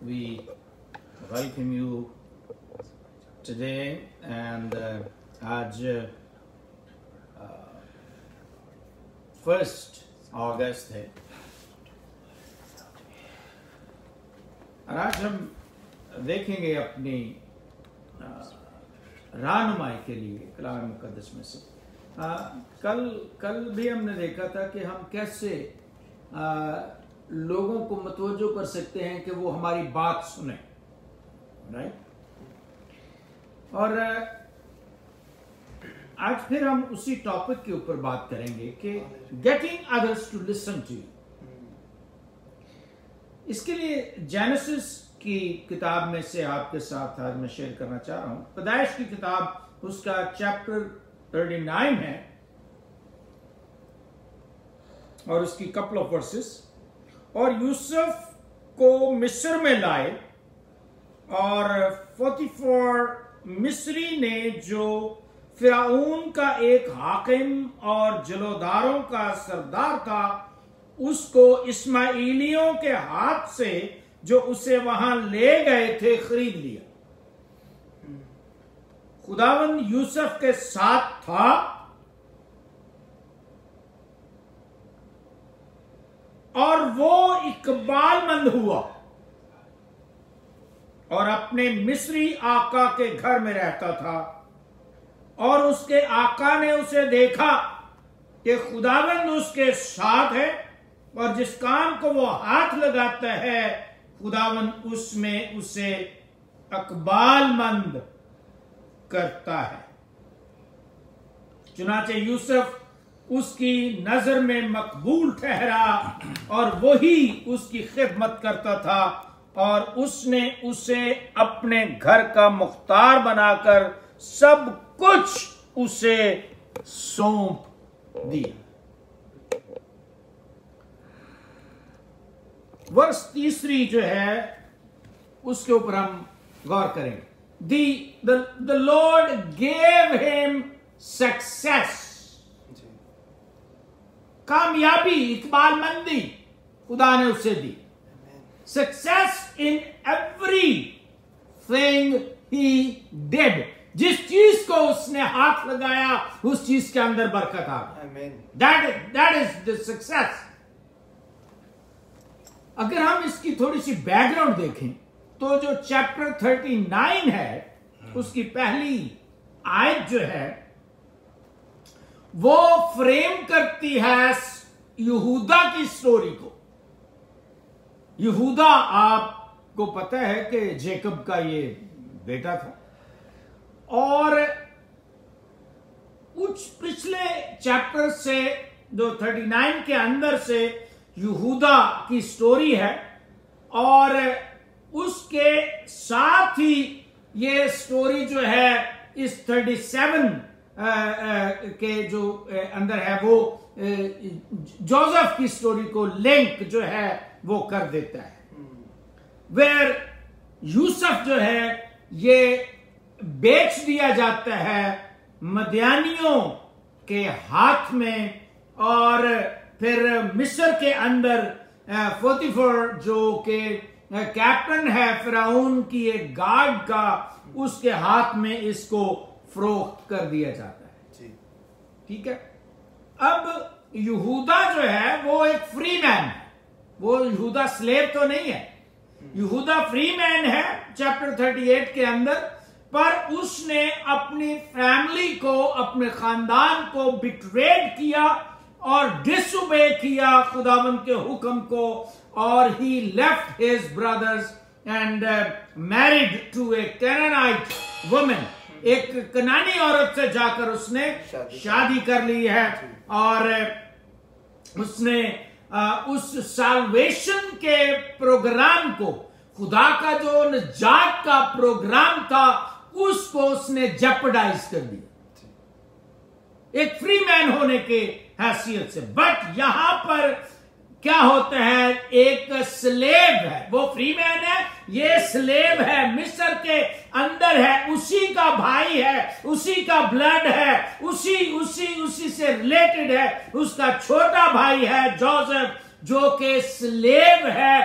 we welcome you today and आज 1 अगस्त है और आज हम देखेंगे अपनी रहनुमाई के लिए कलाम मुक़द्दस में से कल भी हमने देखा था कि हम कैसे लोगों को मतवज्जो कर सकते हैं कि वो हमारी बात सुने, राइट। और आज फिर हम उसी टॉपिक के ऊपर बात करेंगे कि getting others to listen to you. इसके लिए जेनेसिस की किताब में से आपके साथ आज मैं शेयर करना चाह रहा हूं। पैदाइश की किताब उसका चैप्टर 39 है और उसकी कपल ऑफ वर्सेस। और यूसुफ को मिस्र में लाए और 44 मिस्री ने जो फिरौन का एक हाकिम और जलोदारों का सरदार था, उसको इस्माइलियों के हाथ से जो उसे वहां ले गए थे खरीद लिया। खुदावन यूसुफ के साथ था और वो इकबालमंद हुआ और अपने मिस्री आका के घर में रहता था। और उसके आका ने उसे देखा कि खुदावंद उसके साथ है और जिस काम को वो हाथ लगाता है खुदावंद उसमें उसे इकबालमंद करता है। चुनाचे यूसुफ उसकी नजर में मकबूल ठहरा और वही उसकी खिदमत करता था और उसने उसे अपने घर का मुख्तार बनाकर सब कुछ उसे सौंप दिया। वर्ष 3 जो है उसके ऊपर हम गौर करेंगे। The lord gave him success, कामयाबी, इकबालमंदी खुदा ने उसे दी। Success in every thing he did, जिस चीज को उसने हाथ लगाया उस चीज के अंदर बरकत आ गई। That is the success. अगर हम इसकी थोड़ी सी बैकग्राउंड देखें तो जो चैप्टर 39 है उसकी पहली आयत जो है वो फ्रेम करती है यहूदा की स्टोरी को। यहूदा आपको पता है कि जेकब का ये बेटा था और कुछ पिछले चैप्टर से जो 39 के अंदर से यहूदा की स्टोरी है और उसके साथ ही ये स्टोरी जो है इस 37 के जो अंदर है वो जोसेफ की स्टोरी को लिंक जो है वो कर देता है। वेर यूसुफ जो है ये बेच दिया जाता है मदियानियों के हाथ में और फिर मिस्र के अंदर 44 जो के कैप्टन है फिरौन की एक गार्ड का, उसके हाथ में इसको फरोख्त कर दिया जाता है। ठीक है। अब यहूदा जो है वो एक फ्री मैन है, वो यहूदा स्लेव तो नहीं है, यहूदा फ्री मैन है चैप्टर 38 के अंदर, पर उसने अपनी फैमिली को, अपने खानदान को बिट्रेड किया और डिसोबे किया खुदावंद के हुक्म को और he left his brothers and married to a Canaanite woman. एक कनानी औरत से जाकर उसने शादी कर ली है और उसने उस साल्वेशन के प्रोग्राम को, खुदा का जो निजात का प्रोग्राम था, उसको उसने जेपरडाइज कर दिया एक फ्री मैन होने के हैसियत से। बट यहां पर क्या होता है, एक स्लेव है, वो फ्री मैन है, ये स्लेव है, मिस्र के अंदर है, उसी का भाई है, उसी का ब्लड है, उसी से रिलेटेड है। उसका छोटा भाई है जोसेफ जो कि स्लेव है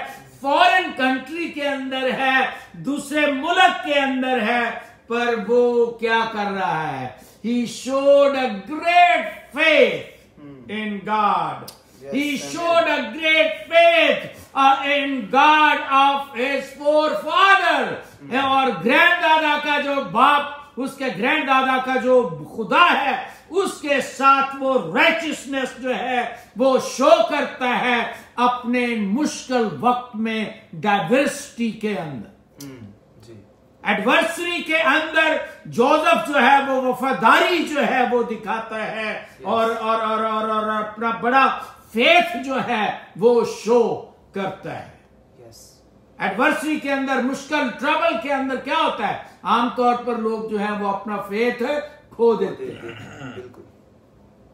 फॉरेन कंट्री के अंदर है, दूसरे मुल्क के अंदर है, पर वो क्या कर रहा है? He showed a great faith in God. He showed a great faith in God of his forefather. और ग्रैंडदादा का जो बाप, उसके ग्रैंडदादा का जो खुदा है, उसके साथ वो राइचियसनेस जो है वो शो करता है अपने मुश्किल वक्त में, डाइवर्सिटी के अंदर, एडवर्सरी के अंदर जोसेफ जो है वो वफादारी जो है वो दिखाता है, और अपना बड़ा फेथ जो है वो शो करता है। एडवर्सरी के अंदर, मुश्किल ट्रबल के अंदर क्या होता है? आमतौर पर लोग जो है वो अपना फेथ खो देते हैं,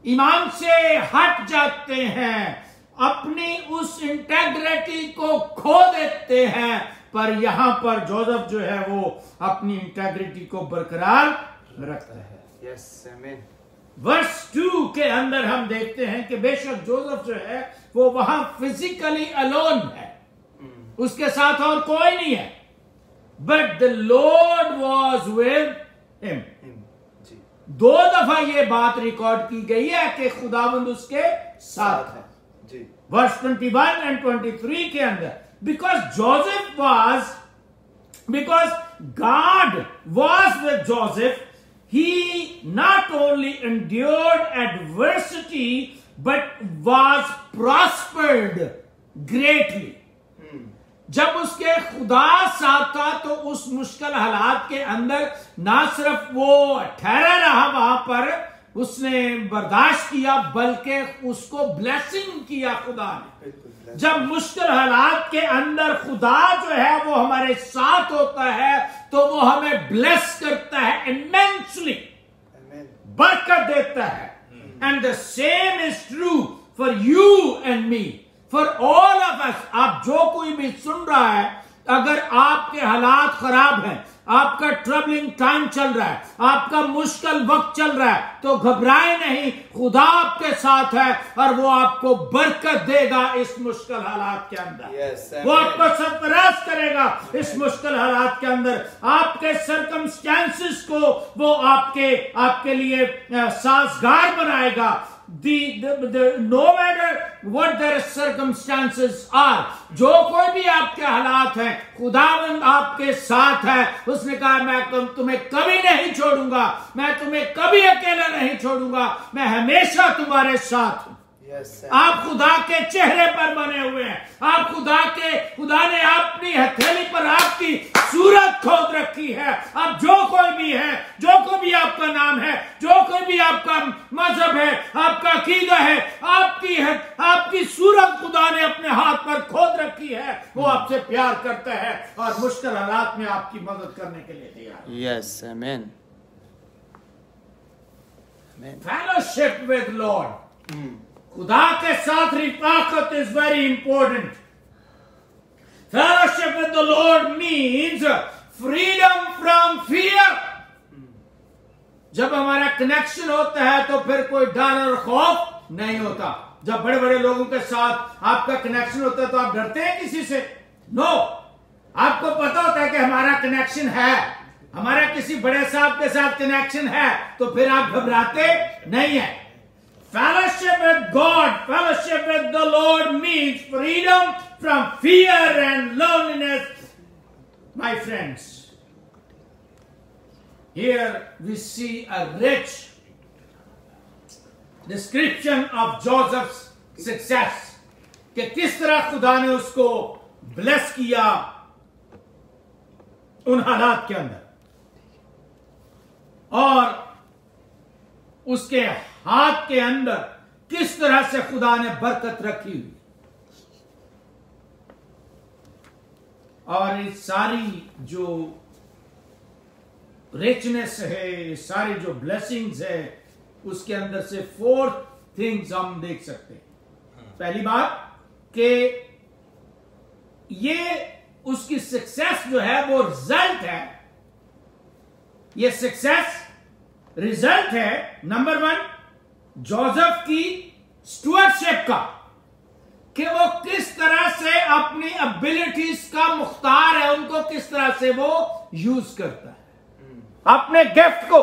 ईमान से हट जाते हैं, अपनी उस इंटेग्रिटी को खो देते हैं। पर यहां पर जोसेफ जो है वो अपनी इंटेग्रिटी को बरकरार रखता है। यस, आमीन। वर्स 2 के अंदर हम देखते हैं कि बेशक जोसेफ जो है वो वहां फिजिकली अलोन है, उसके साथ और कोई नहीं है, but the Lord was with him. 2 दफा ये बात रिकॉर्ड की गई है कि खुदावंद उसके साथ है। वर्स 21 एंड 23 के अंदर, because God was with Joseph, he not only endured adversity but was prospered greatly. जब उसके खुदा साथ था तो उस मुश्किल हालात के अंदर ना सिर्फ वो ठहरा रहा वहां पर, उसने बर्दाश्त किया, बल्कि उसको ब्लेसिंग किया खुदा ने। जब मुश्किल हालात के अंदर खुदा जो है वो हमारे साथ होता है तो वो हमें ब्लेस करता है, इमेंसली बरकत देता है। And the same is true for you and me, for all of us. आप जो कोई भी सुन रहा है, अगर आपके हालात खराब हैं, आपका ट्रबलिंग टाइम चल रहा है, आपका मुश्किल वक्त चल रहा है, तो घबराए नहीं, खुदा आपके साथ है और वो आपको बरकत देगा इस मुश्किल हालात के अंदर। वो आपको सरफराज करेगा इस मुश्किल हालात के अंदर। आपके सर्कमस्टेंसेस को वो आपके लिए साजगार बनाएगा। No matter what their circumstances are, जो कोई भी आपके हालात हैं, खुदावंद आपके साथ है। उसने कहा मैं तुम्हें कभी नहीं छोड़ूंगा, मैं तुम्हें कभी अकेला नहीं छोड़ूंगा, मैं हमेशा तुम्हारे साथ हूं। आप खुदा के चेहरे पर बने हुए हैं, आप खुदा ने अपनी हथेली पर आपकी सूरत खोद रखी है। अब जो कोई भी है, जो कोई भी आपका नाम है, जो कोई भी आपका मजहब है, आपका अकीदा है, आपकी सूरत खुदा ने अपने हाथ पर खोद रखी है। वो आपसे प्यार करता है और मुश्किल हालात में आपकी मदद करने के लिए तैयार है। यस, आमीन। फेलोशिप विद लॉर्ड, खुदा के साथ Rafaqat is very important. Fellowship with the Lord means freedom from fear. जब हमारा कनेक्शन होता है तो फिर कोई डर और खौफ नहीं होता। जब बड़े बड़े लोगों के साथ आपका कनेक्शन होता है तो आप डरते हैं किसी से? नो, आपको पता होता है कि हमारा कनेक्शन है, हमारा किसी बड़े साहब के साथ कनेक्शन है, तो फिर आप घबराते नहीं है। Fellowship with God, fellowship with the Lord means freedom from fear and loneliness. My friends, here we see a rich description of Joseph's success, कि किस तरह खुदा ने उसको ब्लेस किया उन हालात के अंदर, और उसके हाथ के अंदर किस तरह से खुदा ने बरकत रखी हुई। और इस सारी जो रिचनेस है, सारी जो ब्लेसिंग्स है, उसके अंदर से 4 थिंग्स हम देख सकते हैं। पहली बात कि ये उसकी सक्सेस जो है वो रिजल्ट है, ये सक्सेस रिजल्ट है नंबर 1 जोसेफ की स्टुअर्डशिप का। कि वो किस तरह से अपनी एबिलिटीज का मुख्तार है, उनको किस तरह से वो यूज करता है, अपने गिफ्ट को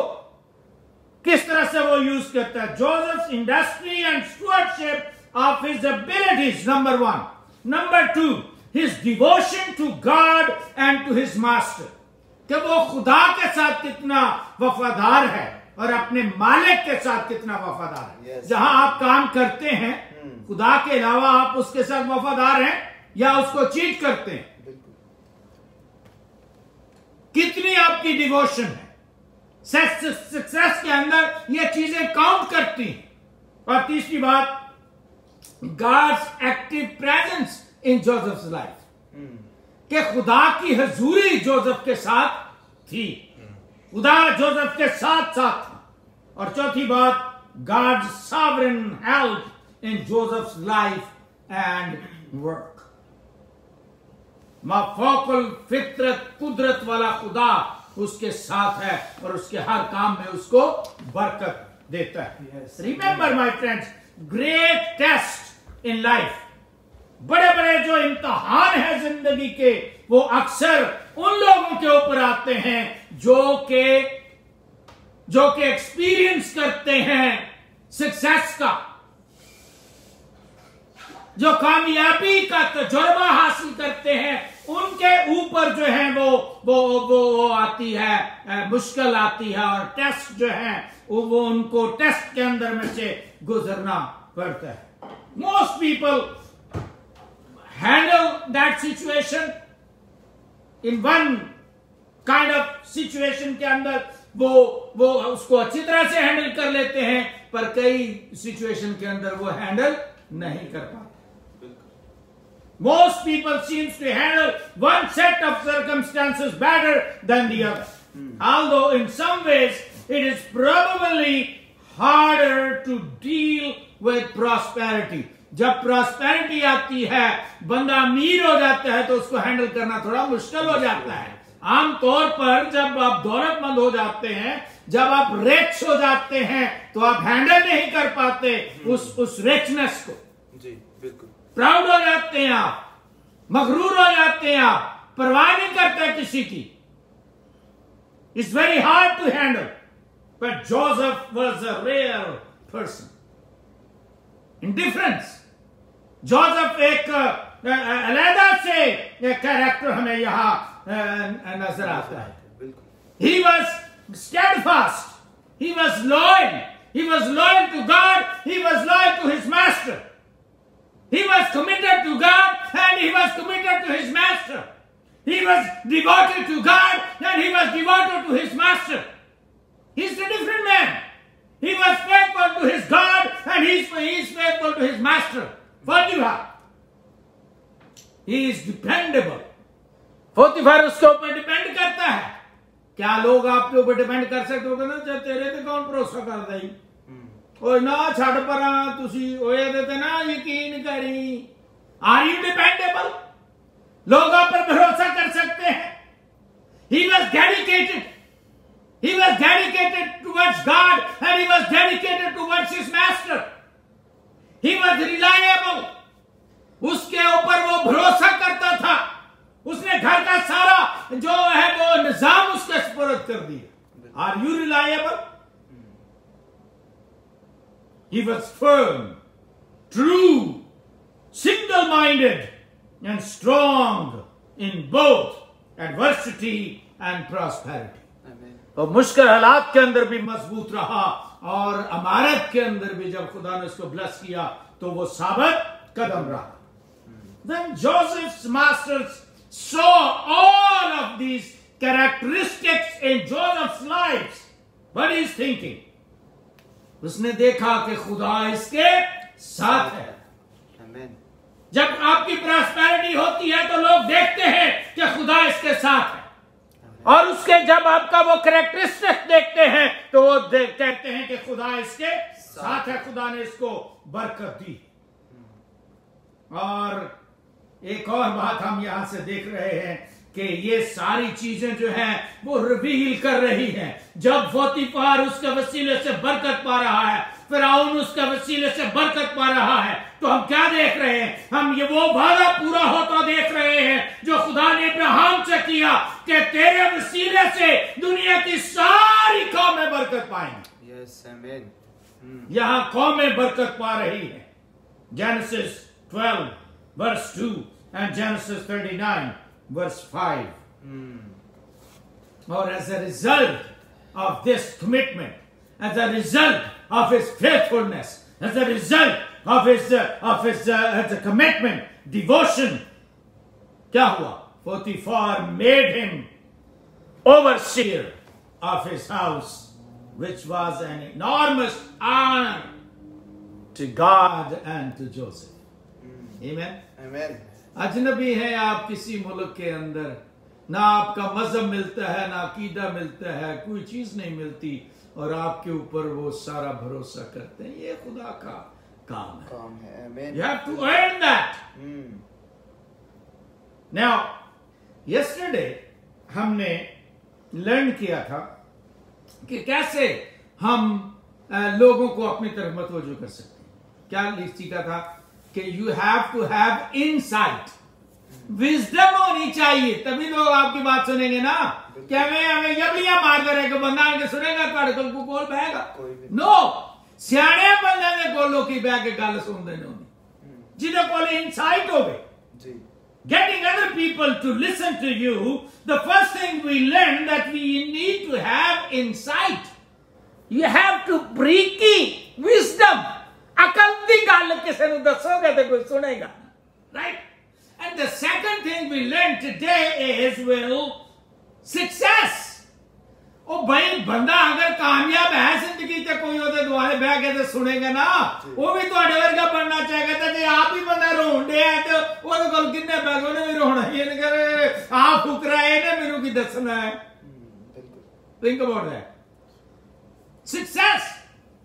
किस तरह से वो यूज करता है। Joseph industry and stewardship of his abilities, number 1। Number 2, his devotion to God and to his master, कि वो खुदा के साथ कितना वफादार है और अपने मालिक के साथ कितना वफादार है। जहां आप काम करते हैं, खुदा के अलावा आप उसके साथ वफादार हैं या उसको चीट करते हैं? कितनी आपकी डिवोशन है। सक्सेस के अंदर ये चीजें काउंट करती हैं। और तीसरी बात, God's active presence in Joseph's life, कि खुदा की हजूरी जोसेफ के साथ थी, खुदा जोसेफ के साथ साथ था। और चौथी बात, God's sovereign help in Joseph's life and work. माफौकुल फितरत कुदरत वाला खुदा उसके साथ है और उसके हर काम में उसको बरकत देता है। Remember my friends, great test in life, बड़े बड़े जो इम्तिहान है जिंदगी के, वो अक्सर उन लोगों के ऊपर आते हैं जो के एक्सपीरियंस करते हैं सक्सेस का, जो कामयाबी का तजुर्बा हासिल करते हैं। उनके ऊपर जो है वो आती है, मुश्किल आती है और टेस्ट जो है वो उनको टेस्ट के अंदर में से गुजरना पड़ता है। Most people handle that situation in one kind of situation के अंदर वो उसको अच्छी तरह से हैंडल कर लेते हैं, पर कई सिचुएशन के अंदर वो हैंडल नहीं कर पाते। Most people seems to handle one set of circumstances better than the other. Although in some ways it is probably harder to deal with prosperity. जब प्रॉस्पेरिटी आती है, बंदा अमीर हो जाता है, तो उसको हैंडल करना थोड़ा मुश्किल हो जाता है। आमतौर पर जब आप दौलतमंद हो जाते हैं, जब आप रिच हो जाते हैं, तो आप हैंडल नहीं कर पाते उस रिचनेस को। जी बिल्कुल। प्राउड हो जाते हैं आप, मगरूर हो जाते हैं आप, परवाह नहीं करते किसी की। It's very hard to handle, but Joseph was a rare person. Indifference, Joseph एक अलग से कैरेक्टर हमें यहां नजर आता है। He was steadfast, he was loyal to God, he was loyal to his master. He was committed to God and he was committed to his master. He was devoted to God and he was devoted to his master. He's a different man. He was faithful to his God and he is faithful to his master. Potiphar. He is dependable. Potiphar उसके ऊपर depend करता है। क्या लोग आपके ऊपर depend कर सकते हो ना? तेरे ते कौन भरोसा करता है? और ना छड़ पर तुसी होए देते ना यकीन करी। Are you dependable? लोगों पर भरोसा कर सकते हैं? He was dedicated. He was dedicated towards God and he was dedicated towards his master. He was reliable. उसके ऊपर वो भरोसा करता था। उसने घर का सारा जो है वो निजाम उसके सुपुर्द कर दिया। Are you reliable? He was firm, true, single-minded, and strong in both adversity and prosperity. और मुश्किल हालात के अंदर भी मजबूत रहा और अमारत के अंदर भी जब खुदा ने उसको ब्लेस किया तो वो साबित कदम रहा। Then Joseph's masters saw all of these characteristics in Joseph's lives. What is thinking? उसने देखा कि खुदा इसके साथ है। जब आपकी प्रॉस्पेरिटी होती है तो लोग देखते हैं कि खुदा इसके साथ है, और उसके जब आपका वो कैरेक्टरिस्टिक देखते हैं तो वो कहते हैं कि खुदा इसके साथ है, खुदा ने इसको बरकत दी। और एक और बात हम यहां से देख रहे हैं कि ये सारी चीजें जो हैं वो रिवील कर रही हैं। जब पोतीफार उसके वसीले से बरकत पा रहा है, फिरौन उसके वसीले से बरकत पा रहा है, तो हम क्या देख रहे हैं? हम ये वो वादा पूरा होता देख रहे हैं जो खुदा ने अब्राहम से किया कि तेरे वसीले से दुनिया की सारी कौमें बरकत पाएंगी। यस, आमीन। यहां कौमें बरकत पा रही है। Genesis 12 verse 2 and Genesis 39 verse 5. Or as a result of this commitment, as a result of his faithfulness, as a result of his commitment, devotion, क्या हुआ? Potiphar made him overseer of his house, which was an enormous honor to God and to Joseph. Amen. Amen. अजनबी है आप किसी मुल्क के अंदर, ना आपका मजहब मिलता है, ना अकीदा मिलता है, कोई चीज नहीं मिलती, और आपके ऊपर वो सारा भरोसा करते हैं। ये खुदा का काम है। Amen. You have to earn that. Now, yesterday हमने लर्न किया था कि कैसे हम लोगों को अपनी तरफ मतवज्जो कर सकते हैं। क्या सीखा था कि you have to have insight, wisdom होनी चाहिए, तभी लोग आपकी बात सुनेंगे ना। क्या हमें जबलियां मारते रहे बंदा आके सुनेगा ਤੁਹਾਡੇ ਕੋਲ ਕੋਲ ਬੈਗਾ? नो, ਸਿਆਣੇ ਬੰਦੇ ਦੇ ਕੋਲ ਲੋਕੀ ਬਹਿ ਕੇ ਗੱਲ ਸੁਣਦੇ ਨੇ, ਜਿਹਦੇ ਕੋਲ ਇਨਸਾਈਟ ਹੋਵੇ। ਜੀ Getting other people to listen to you, the first thing we learn that we need to have insight. You have to preach wisdom. अकल दी गल किसी को दसोगे तो कोई सुनेगा, right? And the second thing we learn today is success. ओ भाई बंदा अगर कामयाब है जिंदगी ते कोई ओदे दुआरे बह के ते सुनेगा ना, वो भी तुहाडे वर्गा बनना चाहेगा। ते जे आप ही बंदा रोन दे ते ओदे कोल किन्ने बैग ओने भी रोना ही नहीं करे। आप फुकरा है ने मेनू की दसना है। Think about that. Success.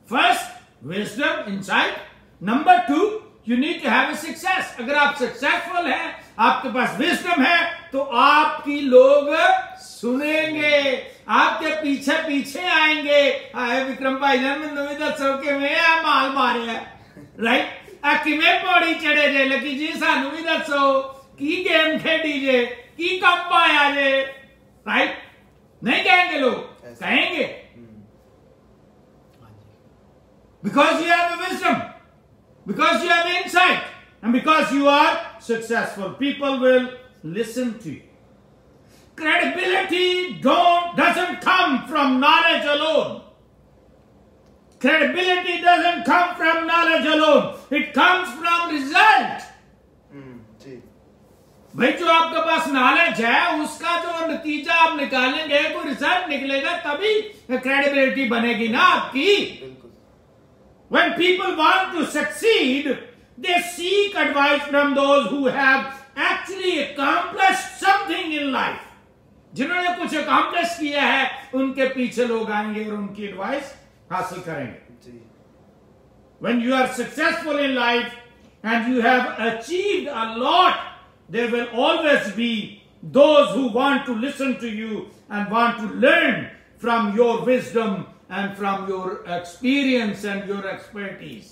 First, wisdom, insight. Number 2, you need to have a success. अगर आप सक्सेसफुल हैं, आपके पास विजडम है, तो आपकी लोग सुनेंगे, आपके पीछे पीछे आएंगे। हाय विक्रम भाईजान मैं नवी दसो कि मैं आ माल मारे है, राइट? आ किवें पौड़ी चढ़े जे, लकी जी सानू भी दसो की गेम खेडी जे, की कप पाया जे, राइट? नहीं कहेंगे लोग, कहेंगे because you have a wisdom, because you have insight, and because you are successful. People will listen to you. Credibility doesn't come from knowledge alone. Credibility doesn't come from knowledge alone. It comes from result. भाई जो आपके पास knowledge है उसका जो नतीजा आप निकालेंगे, कोई रिजल्ट निकलेगा, तभी क्रेडिबिलिटी बनेगी ना आपकी। When people want to succeed, they seek advice from those who have actually accomplished something in life. जिन्होंने कुछ accomplish किया है, उनके पीछे लोग आएंगे और उनकी एडवाइस हासिल करेंगे। When you are successful in life and you have achieved a lot, there will always be those who want to listen to you and want to learn from your wisdom and from your experience and your expertise.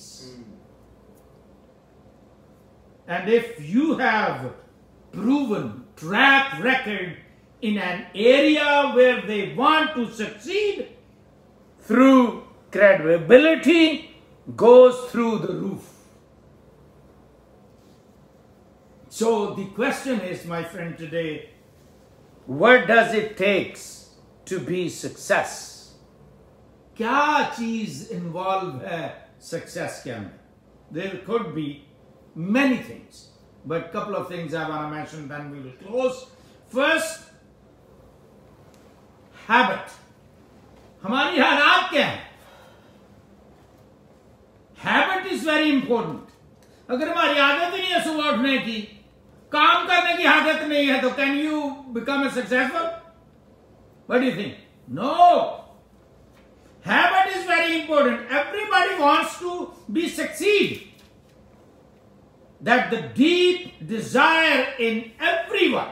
And if you have proven track record in an area where they want to succeed, through credibility goes through the roof. So the question is, my friend, today, what does it take to be success? क्या चीज involve है success के अंदर? There could be many things, but couple of things I want to mention, then we will close. First, habit. हमारी आदत क्या है? Habit is very important. अगर हमारी आदत ही नहीं है सुबह उठने की, काम करने की आदत नहीं है, तो can you become a successful? What do you think? No. Habit is very important. Everybody wants to be succeed. That the deep desire in everyone,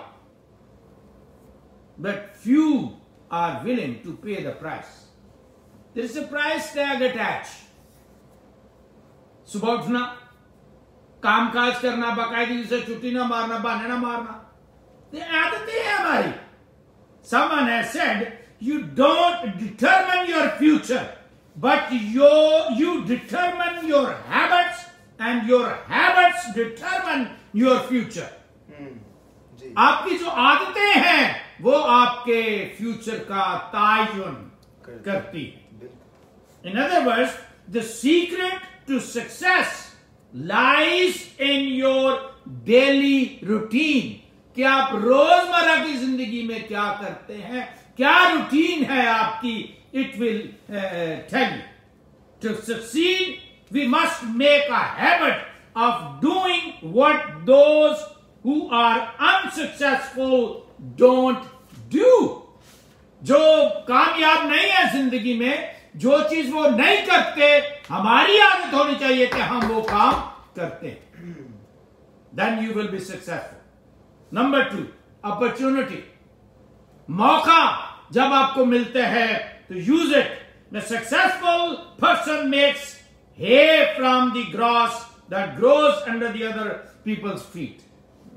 but few are willing to pay the price. There is a price tag attached. सुबह उठना, कामकाज करना, बाकायदगी से छुट्टी ना मारना, बहाने ना मारना, ये आदतें हैं हमारी. Someone has said, you don't determine your future, but you determine your habits, and your habits determine your future. आपकी जो आदतें हैं वो आपके फ्यूचर का तयन करती है. In other words, the secret to success lies in your daily routine. कि आप रोजमर्रा की जिंदगी में क्या करते हैं, क्या रूटीन है आपकी. It will tell you. To succeed, we must make a habit of doing what those who are unsuccessful don't do. जो कामयाब नहीं है जिंदगी में, जो चीज वो नहीं करते, हमारी आदत होनी चाहिए कि हम वो काम करते हैं. Then you will be successful. Number 2, opportunity. मौका जब आपको मिलते हैं तो use it. The successful person makes hay from the grass that grows under the other people's feet.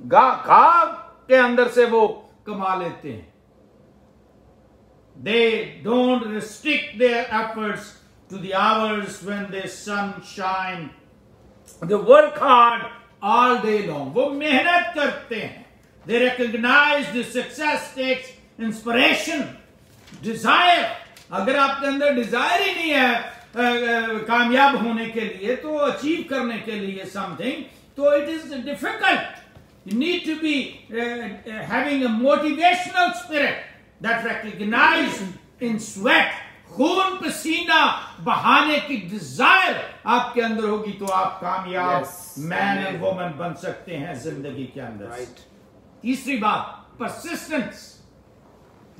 घास के अंदर से वो कमा लेते हैं. They don't restrict their efforts to the hours when the sun shine. They work hard all day long. वो मेहनत करते हैं. They recognize the success takes inspiration, desire. अगर आपके अंदर डिजायर ही नहीं है कामयाब होने के लिए, तो अचीव करने के लिए समथिंग, तो it is difficult. You need to be having a motivational spirit that recognize in sweat. खून पसीना बहाने की डिजायर आपके अंदर होगी तो आप कामयाब मैन एंड वुमन बन सकते हैं जिंदगी के अंदर. तीसरी बात, परसिस्टेंस.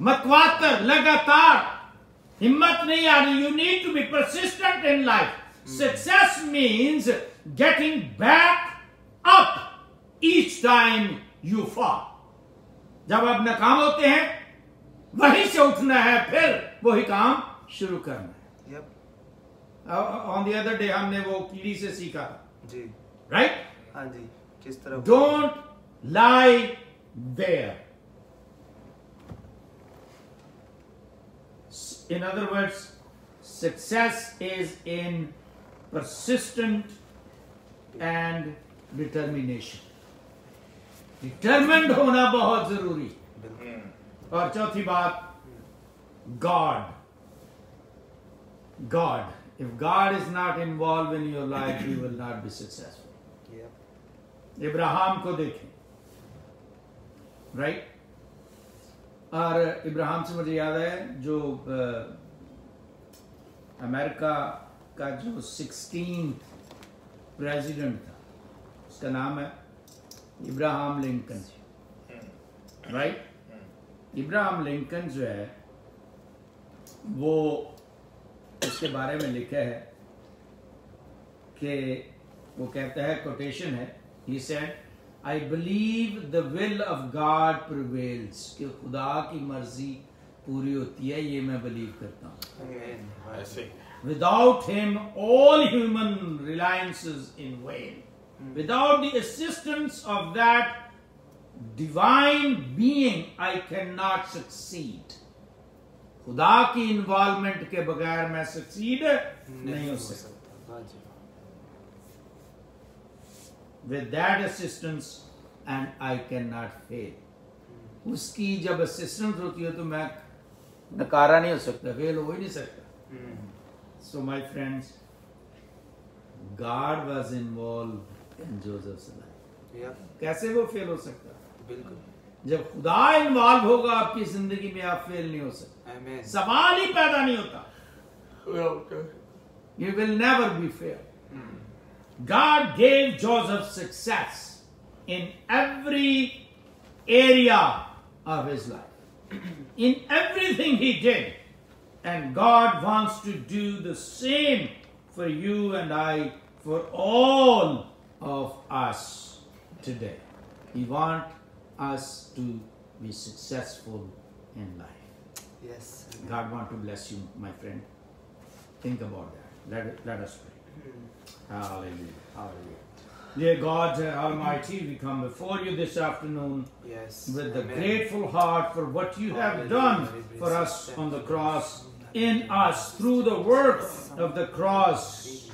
मतवातर, लगातार, हिम्मत नहीं आनी. You need to be persistent in life. Success means getting back up each time you fall. जब आप नाकाम होते हैं, वहीं से उठना है, फिर वही काम शुरू करना है. ऑन द अदर डे हमने वो कीड़ी से सीखा जी, राइट? हाँ जी. किस तरह? Don't lie there. In other words, success is in persistent and determination. Determined होना बहुत जरूरी. और चौथी बात, God. If God is not involved in your life, you will not be successful. Ibrahim को देखें, राइट? और इब्राहिम से मुझे याद है जो अमेरिका का जो 16th प्रेसिडेंट था, उसका नाम है Ibrahim Lincoln, right? Ibrahim Lincoln जो है वो, उसके बारे में लिखा है कि वो कहता है, कोटेशन है, he said, I believe the will of God prevails. कि खुदा की मर्जी पूरी होती है, ये मैं बिलीव करता हूँ. Without him, all human reliances in vain. Without the assistance of that divine being, I cannot succeed. खुदा की इन्वॉल्वमेंट के बगैर मैं सक्सीड नहीं हो सकता. With that assistance and I cannot fail. उसकी जब असिस्टेंस होती है तो मैं नकारा नहीं हो सकता, फेल हो ही नहीं सकता. So my friends, God was involved in Joseph's life. कैसे वो फेल हो सकता? बिल्कुल. जब खुदा इन्वॉल्व होगा आपकी जिंदगी में, आप फेल नहीं हो सकते. सवाल ही पैदा नहीं होता. You will never be fail. God gave Joseph success in every area of his life, in everything he did, and God wants to do the same for you and I, for all of us today. He wants us to be successful in life. Yes. God wants to bless you, my friend. Think about that. Let us pray. Hallelujah. Hallelujah. Dear God Almighty, we come before you this afternoon with a grateful heart for what you have done for us on the cross, in us, through the work of the cross.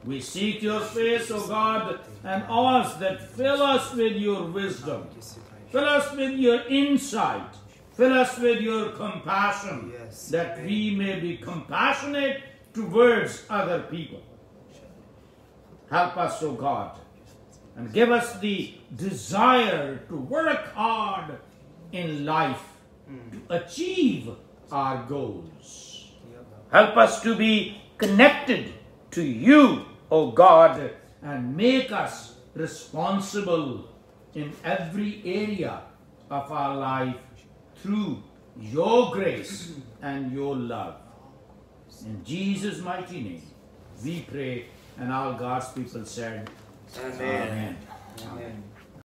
We seek your face, O God, and ask that fill us with your wisdom, fill us with your insight, fill us with your compassion, that we may be compassionate towards other people. Help us, O God, and give us the desire to work hard in life to achieve our goals. Help us to be connected to you, O God, and make us responsible in every area of our life through your grace and your love. In Jesus' mighty name, we pray, and all God's people said, Amen. Amen. Amen.